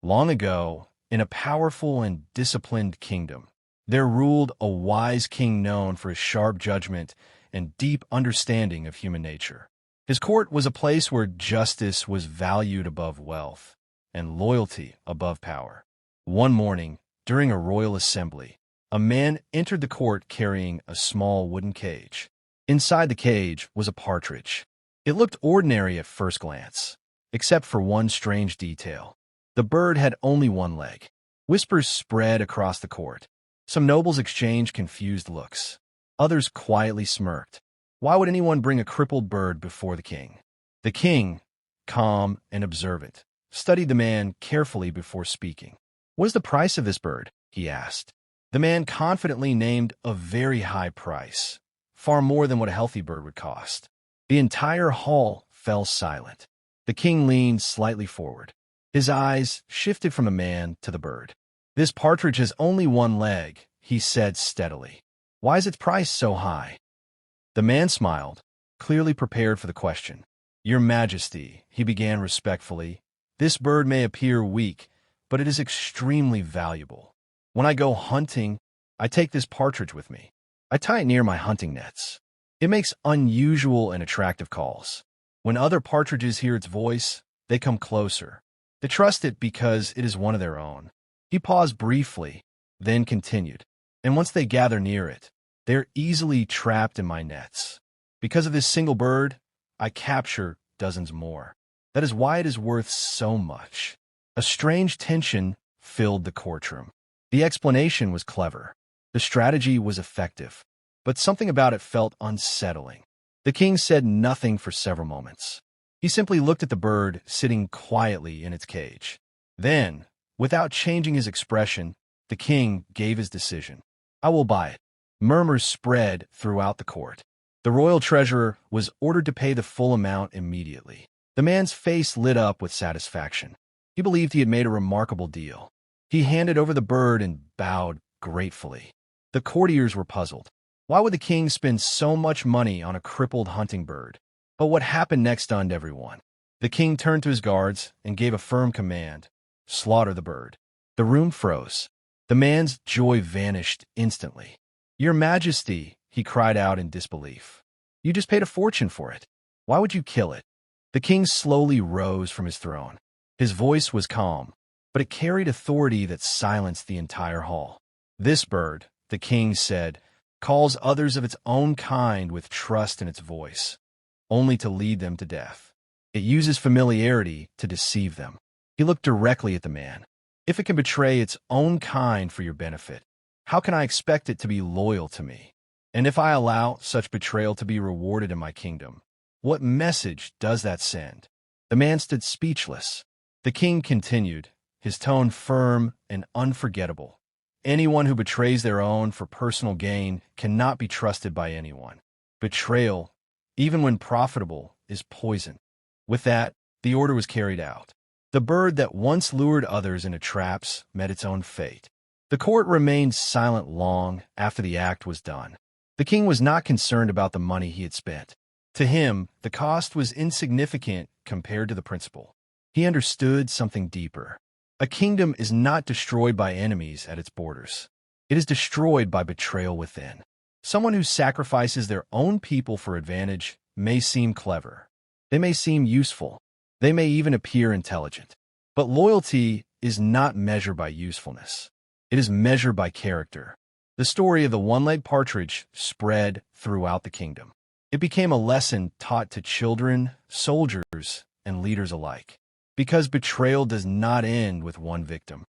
Long ago, in a powerful and disciplined kingdom, there ruled a wise king known for his sharp judgment and deep understanding of human nature. His court was a place where justice was valued above wealth and loyalty above power. One morning, during a royal assembly, a man entered the court carrying a small wooden cage. Inside the cage was a partridge. It looked ordinary at first glance, except for one strange detail. The bird had only one leg. Whispers spread across the court. Some nobles exchanged confused looks. Others quietly smirked. Why would anyone bring a crippled bird before the king? The king, calm and observant, studied the man carefully before speaking. "What is the price of this bird?" he asked. The man confidently named a very high price, far more than what a healthy bird would cost. The entire hall fell silent. The king leaned slightly forward. His eyes shifted from the man to the bird. "This partridge has only one leg," he said steadily. "Why is its price so high?" The man smiled, clearly prepared for the question. "Your Majesty," he began respectfully, "this bird may appear weak, but it is extremely valuable. When I go hunting, I take this partridge with me. I tie it near my hunting nets. It makes unusual and attractive calls. When other partridges hear its voice, they come closer. They trust it because it is one of their own." He paused briefly, then continued, "And once they gather near it, they're easily trapped in my nets. Because of this single bird, I capture dozens more. That is why it is worth so much." A strange tension filled the courtroom. The explanation was clever. The strategy was effective, but something about it felt unsettling. The king said nothing for several moments. He simply looked at the bird sitting quietly in its cage. Then, without changing his expression, the king gave his decision. "I will buy it." Murmurs spread throughout the court. The royal treasurer was ordered to pay the full amount immediately. The man's face lit up with satisfaction. He believed he had made a remarkable deal. He handed over the bird and bowed gratefully. The courtiers were puzzled. Why would the king spend so much money on a crippled hunting bird? But what happened next stunned everyone. The king turned to his guards and gave a firm command: "Slaughter the bird." The room froze. The man's joy vanished instantly. "Your Majesty," he cried out in disbelief, "you just paid a fortune for it. Why would you kill it?" The king slowly rose from his throne. His voice was calm, but it carried authority that silenced the entire hall. "This bird," the king said, "calls others of its own kind with trust in its voice, only to lead them to death. It uses familiarity to deceive them." He looked directly at the man. "If it can betray its own kind for your benefit, how can I expect it to be loyal to me? And if I allow such betrayal to be rewarded in my kingdom, what message does that send?" The man stood speechless. The king continued, his tone firm and unforgettable. "Anyone who betrays their own for personal gain cannot be trusted by anyone. Betrayal, even when profitable, is poison." With that, the order was carried out. The bird that once lured others into traps met its own fate. The court remained silent long after the act was done. The king was not concerned about the money he had spent. To him, the cost was insignificant compared to the principle. He understood something deeper. A kingdom is not destroyed by enemies at its borders. It is destroyed by betrayal within. Someone who sacrifices their own people for advantage may seem clever. They may seem useful. They may even appear intelligent. But loyalty is not measured by usefulness. It is measured by character. The story of the one-legged partridge spread throughout the kingdom. It became a lesson taught to children, soldiers, and leaders alike. Because betrayal does not end with one victim.